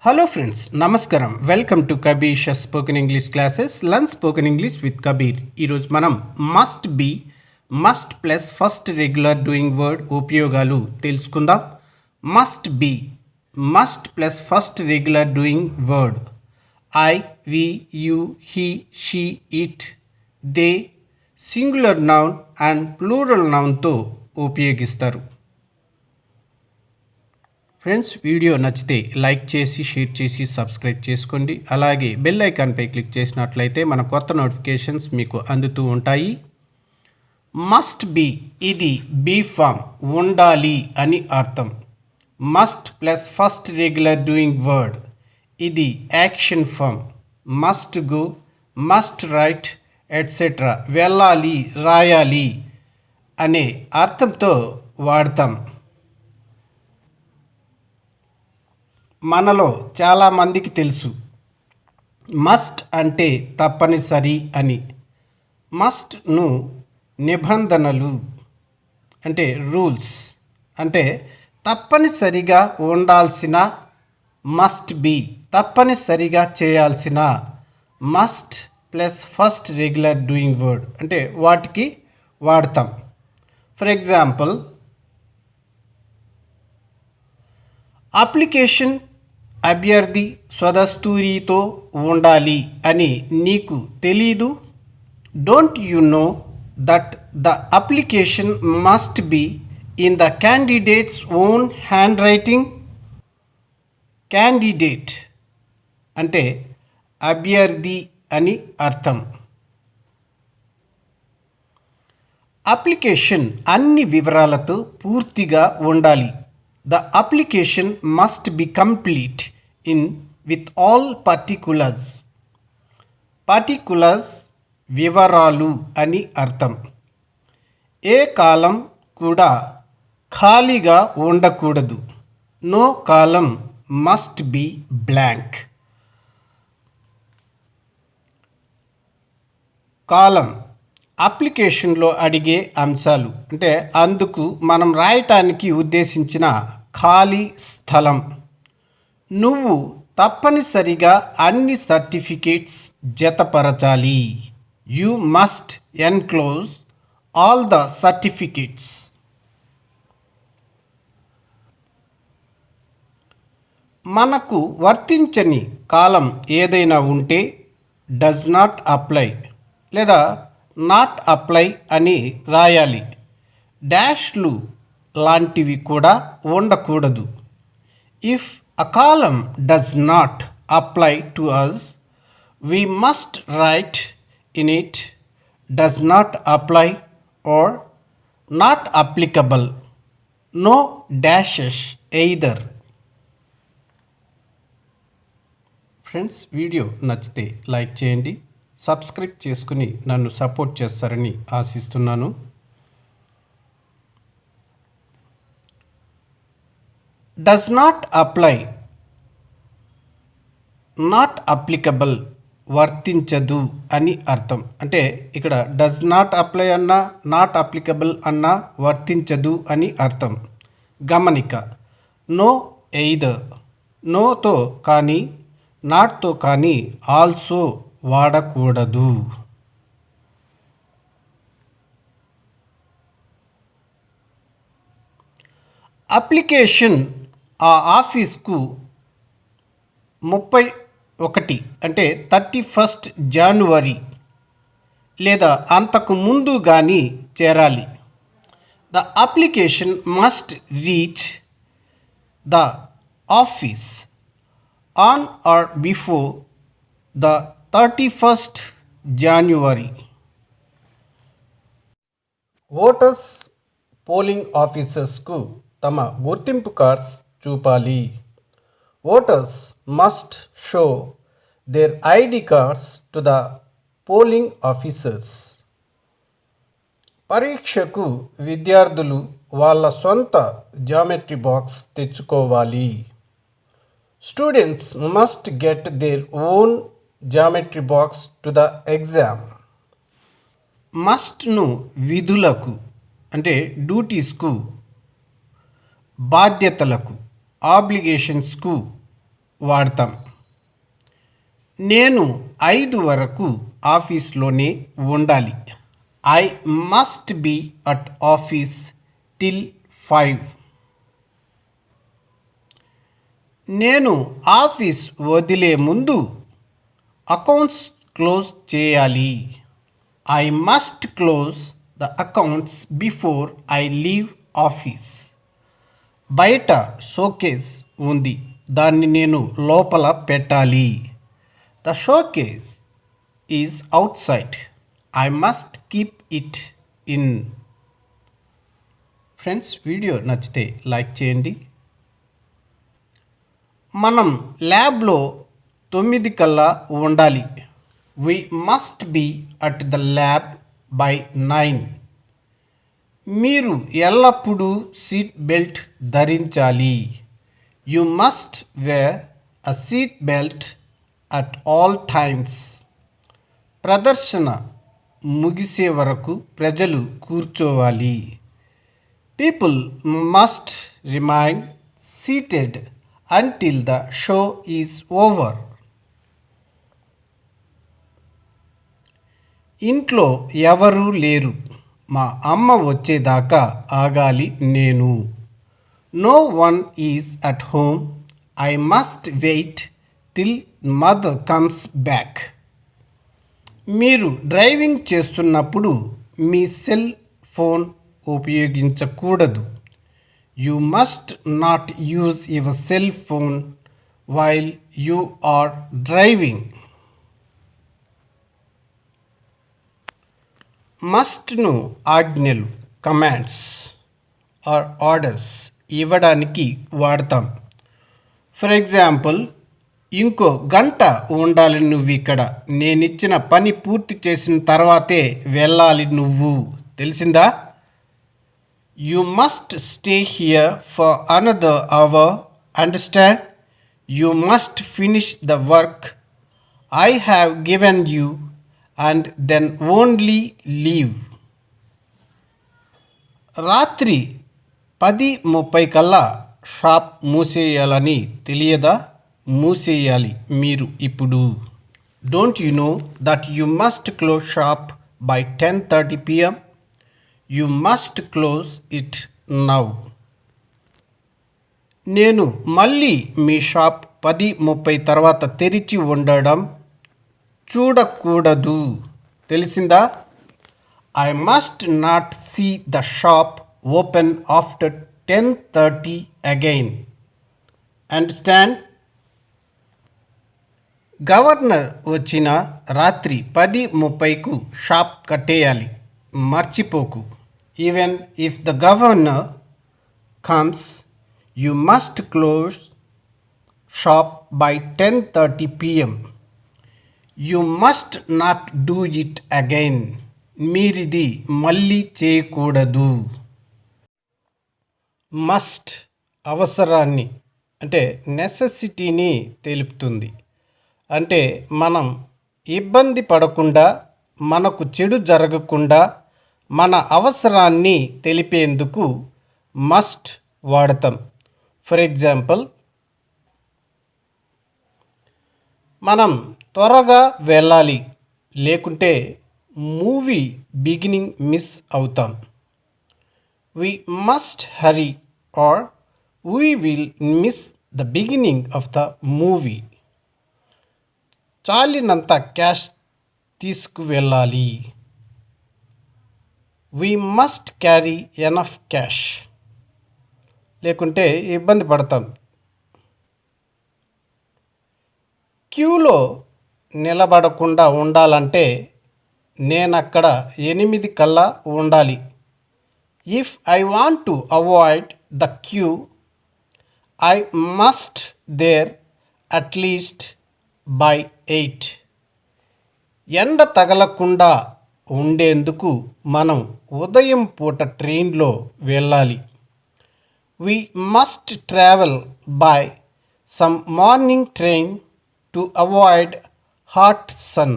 Hello friends, నమస్కారం. Welcome to Kabir spoken English classes. Learn spoken English with Kabir. ఈరోజు మనం must be, must plus first regular doing word ఉపయోగాలు తెలుసుకుందాం. Must be, must plus first regular doing word. I, we, you, he, she, it, they singular noun and plural నౌన్తో ఉపయోగిస్తారు. Friends, video నచ్చితే like చేసి, share చేసి, subscribe చేసుకోండి. అలాగే bell ఐకాన్పై click చేసినట్లయితే మన కొత్త నోటిఫికేషన్స్ మీకు అందుతూ ఉంటాయి. మస్ట్ బి, ఇది బీ ఫామ్, ఉండాలి అని అర్థం. Must plus first regular doing word, ఇది action form. Must go, must write etcetera, వెళ్ళాలి, రాయాలి అనే అర్థంతో వాడతాం. మనలో చాలామందికి తెలుసు మస్ట్ అంటే తప్పనిసరి అని. మస్ట్ను నిబంధనలు అంటే రూల్స్ అంటే తప్పనిసరిగా ఉండాల్సిన, మస్ట్ బి తప్పనిసరిగా చేయాల్సిన. Must plus first regular doing word అంటే వాటికి వాడతాం. ఫర్ ఎగ్జాంపుల్, అప్లికేషన్ అభ్యర్థి స్వదస్తూరితో ఉండాలి అని నీకు తెలీదు. Don't you know that the application must be in the candidates own hand writing. Candidate అంటే అభ్యర్థి అని అర్థం. అప్లికేషన్ అన్ని వివరాలతో పూర్తిగా ఉండాలి. The application must be complete with all particulars. Particulars వివరాలు అని అర్థం. ఏ కాలం కూడా ఖాళీగా ఉండకూడదు. No column must be blank. కాలం అప్లికేషన్లో అడిగే అంశాలు అంటే అందుకు మనం రాయటానికి ఉద్దేశించిన ఖాళీ స్థలం. నువ్వు తప్పనిసరిగా అన్ని సర్టిఫికేట్స్ జతపరచాలి. You must enclose all the certificates. మనకు వర్తించని కాలం ఏదైనా ఉంటే డస్ నాట్ అప్లై లేదా నాట్ అప్లై అని రాయాలి. డాష్లు లాంటివి కూడా ఉండకూడదు. If a column does not apply to us, we must write in it does not apply or not applicable. No dashes either. Friends, video నచ్చితే లైక్ చేయండి, సబ్స్క్రైబ్ చేసుకుని నన్ను సపోర్ట్ చేస్తారని ఆశిస్తున్నాను. Does not apply, not applicable వర్తించదు అని అర్థం. అంటే ఇక్కడ డస్ నాట్ అప్లై అన్నా, నాట్ అప్లికబుల్ అన్నా వర్తించదు అని అర్థం. గమనిక, నో ఎయిదర్, నోతో కానీ నాట్తో కానీ ఆల్సో వాడకూడదు. అప్లికేషన్ ఆ ఆఫీస్కు 31 అంటే 31 జనవరి లేదా అంతకు ముందు కానీ చేరాలి. The application must reach the office on or before the 31st January. Voters polling ఆఫీసర్స్కు తమ గుర్తింపు కార్డ్స్ చూపాలి. Voters must show their ID cards to the polling officers. పరీక్షకు విద్యార్థులు వాళ్ళ సొంత జామెట్రీ బాక్స్ తెచ్చుకోవాలి. Students must get their own geometry box to the exam. మస్ట్ను విధులకు అంటే డ్యూటీస్కు, బాధ్యతలకు, ఆబ్లిగేషన్స్కు వాడతాం. నేను 5 వరకు ఆఫీస్లోనే ఉండాలి. I must be at office till 5. నేను ఆఫీస్ వదిలే ముందు అకౌంట్స్ క్లోజ్ చేయాలి. I must close the accounts before I leave office. బయట షోకేస్ ఉంది, దాన్ని నేను లోపల పెట్టాలి. The showcase is outside. I must keep it in. Friends, video నచ్చితే లైక్ చేయండి. మనం ల్యాబ్లో 9 కల్లా ఉండాలి. We must be at the lab by 9. మీరు ఎల్లప్పుడూ సీట్ బెల్ట్ ధరించాలి. You must wear a seat belt at all times. ప్రదర్శన ముగిసే వరకు ప్రజలు కూర్చోవాలి. People must remain seated until the show is over. ఇంట్లో ఎవరూ లేరు, మా అమ్మ వచ్చేదాకా ఆగాలి నేను. No one is at home. I must wait till mother comes back. మీరు డ్రైవింగ్ చేస్తున్నప్పుడు మీ సెల్ ఫోన్ ఉపయోగించకూడదు. You must not use your cell phone while you are driving. మస్ట్ను ఆజ్ఞలు, కమాండ్స్ ఆర్ ఆర్డర్స్ ఇవ్వడానికి వాడతాం. ఫర్ ఎగ్జాంపుల్, ఇంకో గంట ఉండాలి నువ్వు ఇక్కడ. నేనిచ్చిన పని పూర్తి చేసిన తర్వాతే వెళ్ళాలి నువ్వు. తెలిసిందా? You must stay here for another hour. Understand? You must finish the work I have given you and then only leave. రాత్రి 10:30 కల్లా షాప్ మూసేయాలని తెలియదా? మూసేయాలి మీరు ఇప్పుడు. Don't you know that you must close shop by 10:30 p.m.? You must close it now. నేను మళ్ళీ మీ shop 10:30 తర్వాత తెరిచి ఉండడం చూడకూడదు. తెలిసిందా? I must not see the shop open after 10:30 again. Understand? Governor వచ్చిన రాత్రి 10:30కు షాప్ కట్టేయాలి. మర్చిపోకు. Even if the governor comes, you must close shop by 10:30 p.m. You must not do it again. మీరిది మళ్ళీ చేయకూడదు. మస్ట్ అవసరాన్ని అంటే నెసెసిటీని తెలుపుతుంది. అంటే మనం ఇబ్బంది పడకుండా, మనకు చెడు జరగకుండా మన అవసరాన్ని తెలిపేందుకు మస్ట్ వాడతాం. ఫర్ ఎగ్జాంపుల్, మనం త్వరగా వెళ్ళాలి, లేకుంటే మూవీ బిగినింగ్ మిస్ అవుతాం. We must hurry or we will miss the beginning of the movie. చాలినంత క్యాష్ తీసుకువెళ్ళాలి. We must carry enough cash. లేకుంటే ఇబ్బంది పడతాం. క్యూలో నిలబడకుండా ఉండాలంటే నేనక్కడ 8 కల్లా ఉండాలి. If I want to avoid the queue, I must there at least by 8. ఎండ తగలకుండా ఉండేందుకు మనం ఉదయం పూట ట్రైన్లో వెళ్ళాలి. We must travel by some morning train to avoid hot sun.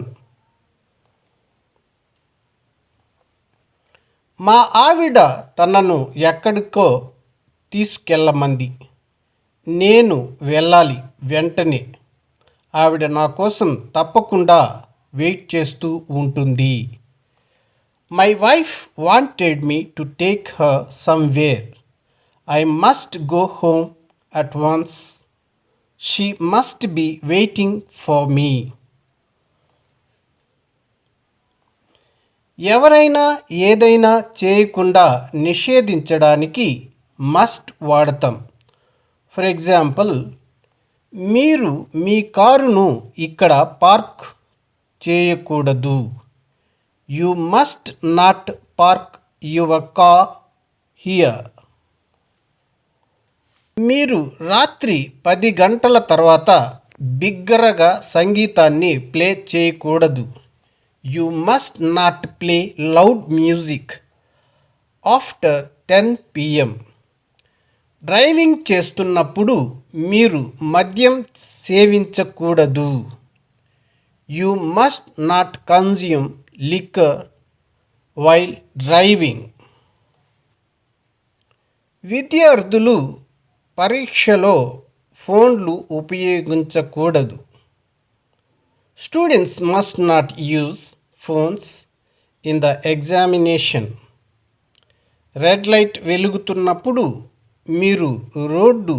మా ఆవిడ తనను ఎక్కడికో తీసుకెళ్ళమంది. నేను వెళ్ళాలి వెంటనే. ఆవిడ నా కోసం తప్పకుండా వెయిట్ చేస్తూ ఉంటుంది. My wife wanted me to take her somewhere. I must go home at once. She must be waiting for me. ఎవరైనా ఏదైనా చేయకుండా నిషేధించడానికి మస్ట్ వాడతాం. ఫర్ ఎగ్జాంపుల్, మీరు మీ కారును ఇక్కడ పార్క్ చేయకూడదు. You must not park your car here. మీరు రాత్రి 10 గంటల తర్వాత బిగ్గరగా సంగీతాన్ని ప్లే చేయకూడదు. You must not play loud music after 10 PM. డ్రైవింగ్ చేస్తున్నప్పుడు మీరు మద్యం సేవించకూడదు. You must not consume liquor while driving. విద్యార్థులు పరీక్షలో ఫోన్లు ఉపయోగించకూడదు. Students must not use phones in the examination. Red light వెలుగుతున్నప్పుడు మీరు రోడ్డు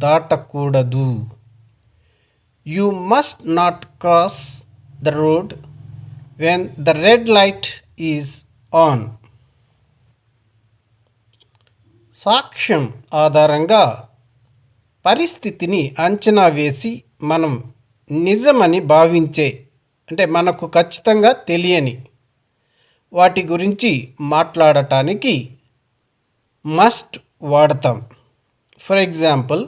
దాటకూడదు. You must not cross the road when the red light is on. సాక్ష్యం ఆధారంగా పరిస్థితిని అంచనా వేసి మనం నిజమని భావించే, అంటే మనకు ఖచ్చితంగా తెలియని వాటి గురించి మాట్లాడటానికి మస్ట్ వాడతాం. ఫర్ ఎగ్జాంపుల్,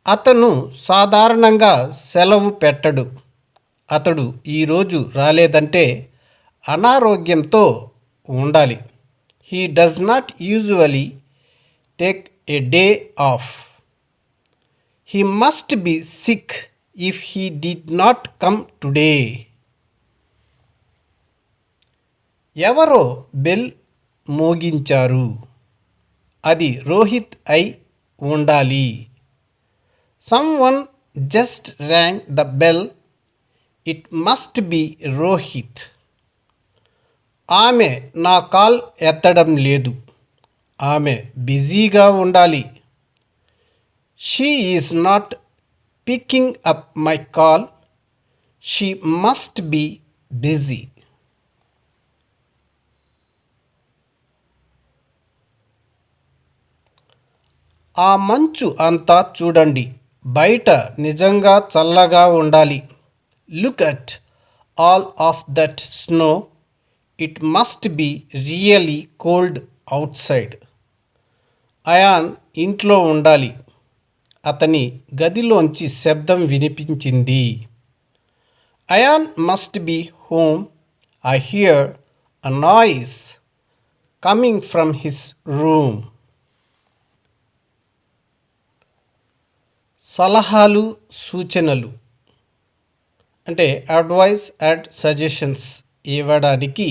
అతను సాధారణంగా సెలవు పెట్టడు. అతడు ఈరోజు రాలేదంటే అనారోగ్యంతో ఉండాలి. He does not usually take a day off. He must be sick if he did not come today. ఎవరో బెల్ మోగించారు. అది రోహిత్ అయి ఉండాలి. Someone just rang the bell. It must be Rohit. ఆమె నా కాల్ ఎత్తడం లేదు. ఆమె బిజీగా ఉండాలి. She is not picking up my call. She must be busy. ఆ మంచు అంతా చూడండి. బయట నిజంగా చల్లగా ఉండాలి. Look at all of that snow. It must be really cold outside. Ayaan ఇంట్లో ఉండాలి. అతని గదిలోంచి శబ్దం వినిపించింది. Ayaan must be home. I hear a noise coming from his room. సలహాలు, సూచనలు అంటే అడ్వైస్ అండ్ సజెషన్స్ ఇవ్వడానికి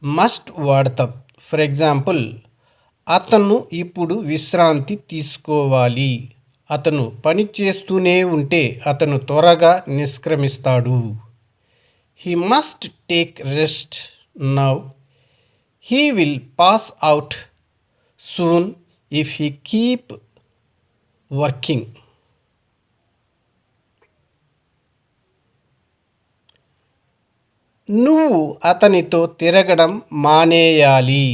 మస్ట్ వాడతాం. ఫర్ ఎగ్జాంపుల్, అతను ఇప్పుడు విశ్రాంతి తీసుకోవాలి. అతను పని చేస్తూనే ఉంటే అతను త్వరగా నిష్క్రమిస్తాడు. He must take rest now. He will pass out soon if he keep working. నువ్వు అతనితో తిరగడం మానేయాలి.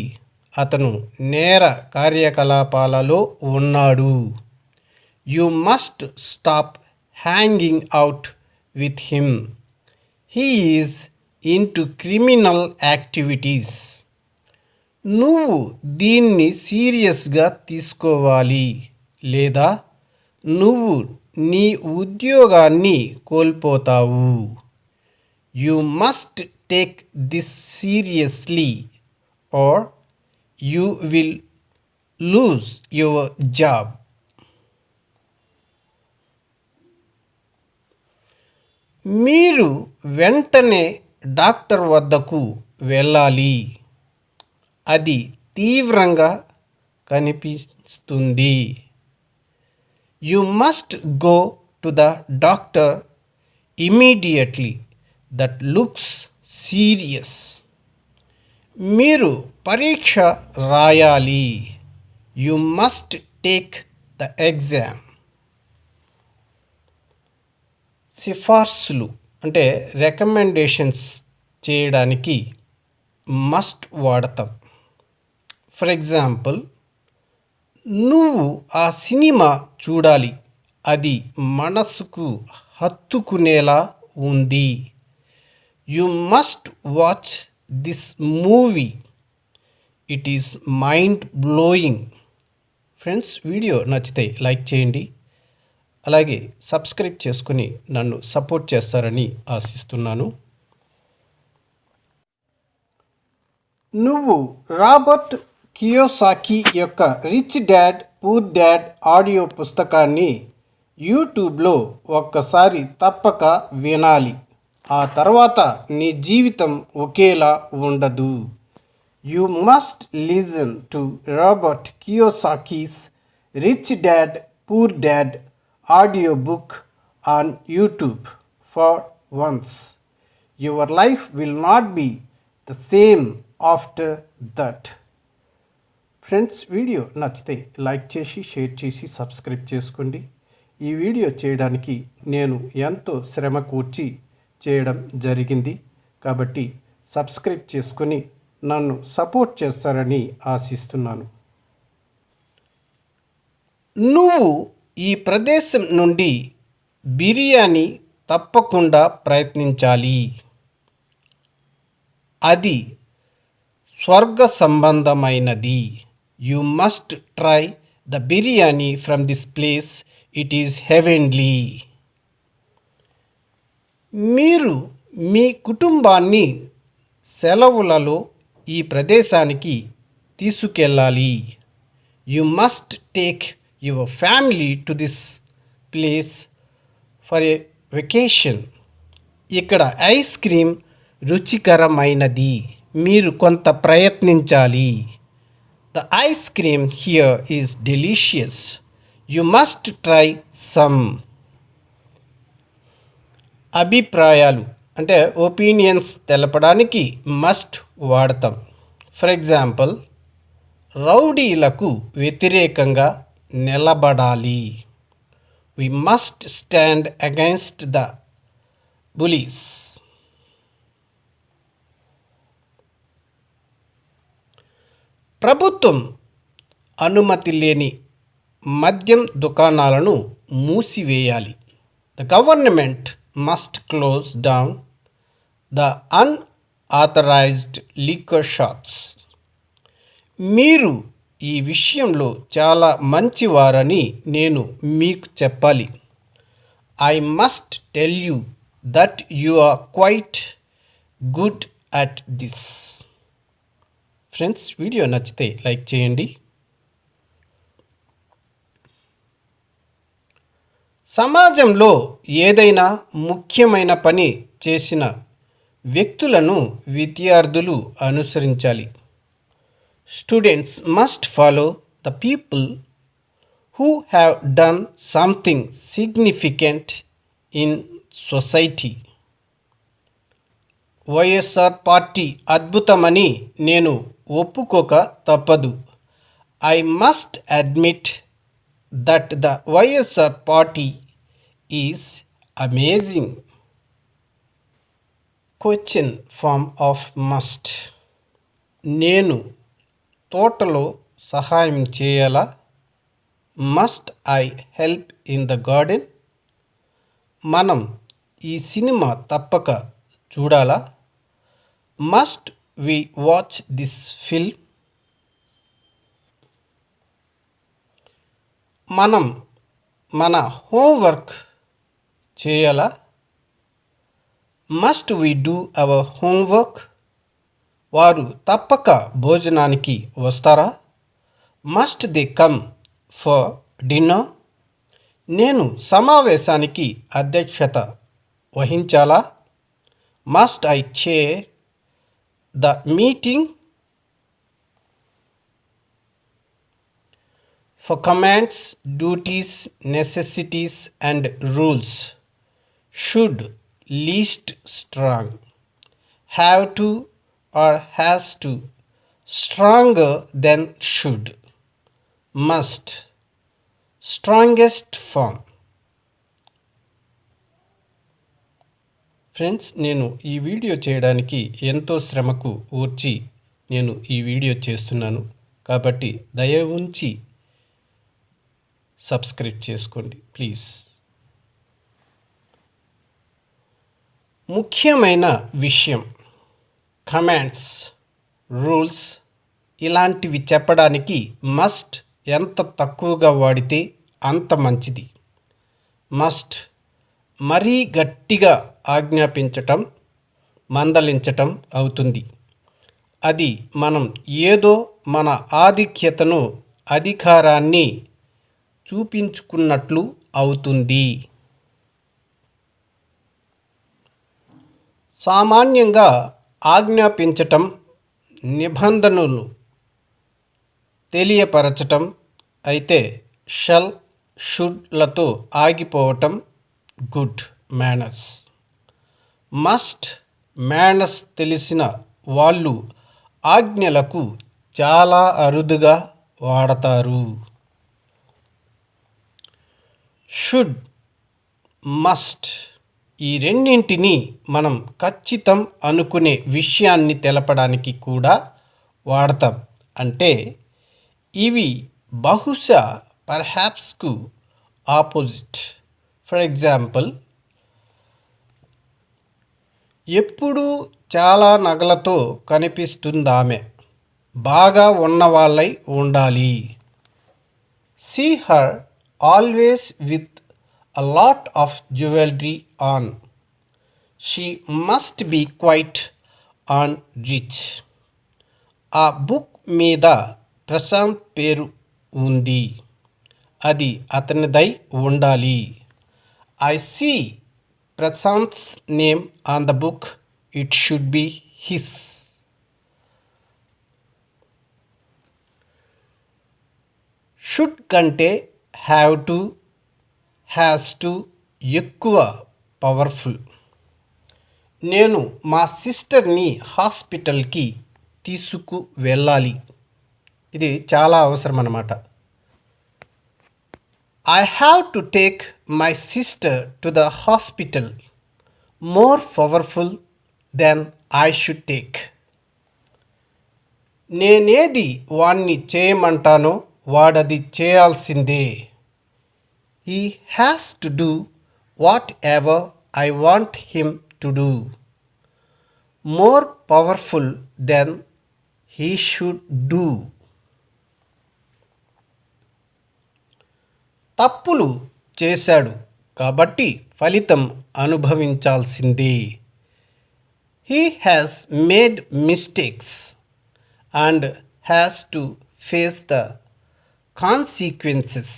అతను నేర కార్యకలాపాలలో ఉన్నాడు. You must stop hanging out with him. He is into criminal activities. నువ్వు దీన్ని సీరియస్గా తీసుకోవాలి లేదా నువ్వు నీ ఉద్యోగాన్ని కోల్పోతావు. You must take this seriously or you will lose your job. మీరు వెంటనే డాక్టర్ వద్దకు వెళ్ళాలి. అది తీవ్రంగా కనిపిస్తుంది. You must go to the doctor immediately. That looks serious. మీరు పరీక్ష రాయాలి. You must take the exam. సిఫార్సులు అంటే రికమెండేషన్స్ చేయడానికి మస్ట్ వాడతాం. ఫర్ ఎగ్జాంపుల్, నువ్వు ఆ సినిమా చూడాలి, అది మనసుకు హత్తుకునేలా ఉంది. You must watch this movie, it is mind blowing. Friends, video నచ్చితే లైక్ చేయండి, అలాగే సబ్స్క్రైబ్ చేసుకుని నన్ను సపోర్ట్ చేస్తారని ఆశిస్తున్నాను. నువ్వు రాబర్ట్ కియోసాకి యొక్క rich dad poor dad audio పుస్తకాన్ని యూట్యూబ్లో ఒక్కసారి తప్పక వినాలి. ఆ తర్వాత నీ జీవితం ఒకేలా ఉండదు. You must listen to Robert Kiyosaki's rich dad poor dad audio book on YouTube for once. Your life will not be the same after that. Friends, video నచ్చితే లైక్ చేసి షేర్ చేసి సబ్స్క్రైబ్ చేసుకోండి. ఈ వీడియో చేయడానికి నేను ఎంతో శ్రమ కూర్చి చేయడం జరిగింది, కాబట్టి సబ్స్క్రైబ్ చేసుకొని నన్ను సపోర్ట్ చేస్తారని ఆశిస్తున్నాను. నువ్వు ఈ ప్రదేశం నుండి బిర్యానీ తప్పకుండా ప్రయత్నించాలి. అది స్వర్గ సంబంధమైనది. You must try the biryani from this place, it is heavenly. మీరు మీ కుటుంబాన్ని సెలవులలో ఈ ప్రదేశానికి తీసుకెళ్ళాలి. You must take your family to this place for a vacation. ఇక్కడ ఐస్ క్రీమ్ రుచికరమైనది, మీరు కొంత ప్రయత్నించాలి. The ice cream here is delicious. You must try some. అభిప్రాయాలు అంటే ఒపీనియన్స్ తెలపడానికి మస్ట్ వాడతాం. ఫర్ ఎగ్జాంపుల్, రౌడీలకు వ్యతిరేకంగా నిలబడాలి. We must stand against the bullies. ప్రభుత్వం అనుమతి లేని మద్యం దుకాణాలను మూసివేయాలి. The government must close down the unauthorized liquor shops. మీరు ఈ విషయంలో చాలా మంచివారని నేను మీకు చెప్పాలి. I must tell you that you are quite good at this. Friends, video నచ్చితే లైక్ చేయండి. సమాజంలో ఏదైనా ముఖ్యమైన పని చేసిన వ్యక్తులను విద్యార్థులు అనుసరించాలి. Students must follow the people who have done something significant in society. YSR party అద్భుతమని నేను ఒప్పుకోక తప్పదు. I must admit that the YSR party is amazing. Question form of must. నేను తోటలో సహాయం చేయాలా? Must I help in the garden? మనం ఈ సినిమా తప్పక చూడాలా? Must we watch this film? మనం మన హోంవర్క్ చేయాలా? Must we do our homework? వారు తప్పక భోజనానికి వస్తారా? Must they come for dinner? నేను సమావేశానికి అధ్యక్షత వహించాలా? Must I chair the meeting? For commands, duties, necessities, and rules, should least strong, have to or has to stronger than should, must strongest form. Friends, నేను ఈ video చేయడానికి ఎంతో శ్రమకు ఓర్చి నేను ఈ వీడియో చేస్తున్నాను. కాబట్టి దయ ఉంచి సబ్స్క్రైబ్ చేసుకోండి ప్లీజ్. ముఖ్యమైన విషయం, కమాండ్స్, రూల్స్ ఇలాంటివి చెప్పడానికి మస్ట్ ఎంత తక్కువగా వాడితే అంత మంచిది. మస్ట్ మరీ గట్టిగా ఆజ్ఞాపించటం, మందలించటం అవుతుంది. అది మనం ఏదో మన ఆధిక్యతను, అధికారాన్ని చూపించుకున్నట్లు అవుతుంది. సామాన్యంగా ఆజ్ఞాపించటం, నిబంధనలు తెలియపరచటం అయితే షల్, షుడ్లతో ఆగిపోవటం గుడ్ మేనర్స్. మస్ట్, మేనర్స్ తెలిసిన వాళ్ళు ఆజ్ఞలకు చాలా అరుదుగా వాడతారు. షుడ్, మస్ట్ ఈ రెండింటిని మనం ఖచ్చితం అనుకునే విషయాన్ని తెలపడానికి కూడా వాడతాం. అంటే ఇవి బహుశా పర్హాప్స్కు ఆపోజిట్. ఫర్ ఎగ్జాంపుల్, ఎప్పుడూ చాలా నగలతో కనిపిస్తుందామె, బాగా ఉన్నవాళ్ళై ఉండాలి. See her always with a lot of jewellery on. She must be quite on rich. ఆ బుక్ మీద ప్రశాంత్ పేరు ఉంది, అది అతనిదై ఉండాలి. I see Prashant's name on the book, it should be his. Should కంటే హ్యావ్ టు, హ్యాస్ టు ఎక్కువ powerful. నేను మా సిస్టర్ని హాస్పిటల్కి తీసుకు వెళ్ళాలి. ఇది చాలా అవసరం అన్నమాట. I have to take my sister to the hospital. More powerful than I should take. నేనేది వాణ్ణి చేయమంటానో వాడది చేయాల్సిందే. He has to do whatever I want him to do. More powerful than he should do. తప్పులు చేశాడు కాబట్టి ఫలితం అనుభవించాల్సిందే. He has made mistakes and has to face the consequences.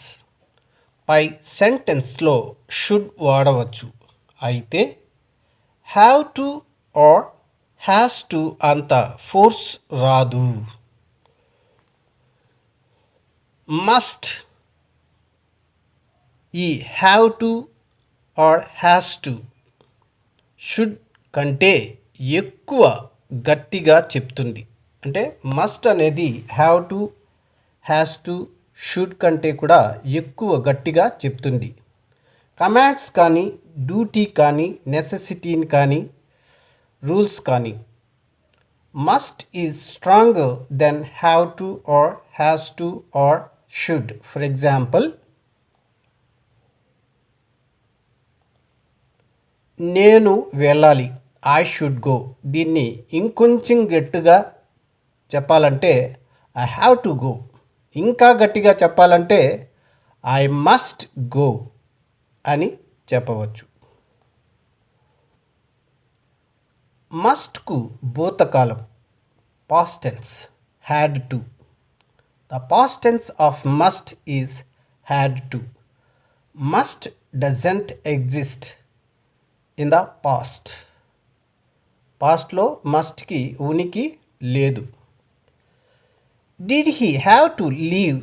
పై సెంటెన్స్లో షుడ్ వాడవచ్చు. అయితే have to or has to అంత ఫోర్స్ రాదు. మస్ట్ ఈ have to or has to should కంటే ఎక్కువ గట్టిగా చెప్తుంది. అంటే మస్ట్ అనేది have to, has to, should కంటే కూడా ఎక్కువ గట్టిగా చెప్తుంది. కమాండ్స్ కానీ, డ్యూటీ కానీ, నెసెసిటీని కానీ, రూల్స్ కానీ must is stronger than have to or has to or should. For example, నేను వెళ్ళాలి, ఐ షుడ్ గో. దీన్ని ఇంకొంచెం గట్టిగా చెప్పాలంటే ఐ హ్యావ్ టు గో. ఇంకా గట్టిగా చెప్పాలంటే ఐ మస్ట్ గో అని చెప్పవచ్చు. మస్ట్కు భూతకాలం, past tense, had to. The past tense of must is had to. Must doesn't exist in the past. పాస్ట్లో మస్ట్కి ఉనికి లేదు. Did he have to leave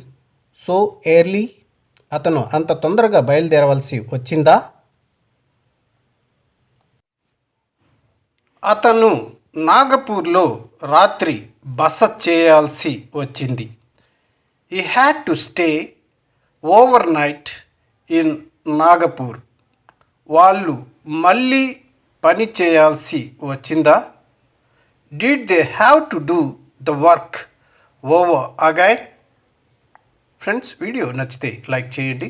so early? అతను అంత తొందరగా బయలుదేరవలసి వచ్చిందా? అతను నాగపూర్లో రాత్రి బస చేయాల్సి వచ్చింది. He had to stay over night in Nagpur. వాళ్ళు మళ్ళీ పని చేయాల్సి వచ్చిందా? Did they have to do the work over again? Friends, video నచ్చితే లైక్ చేయండి.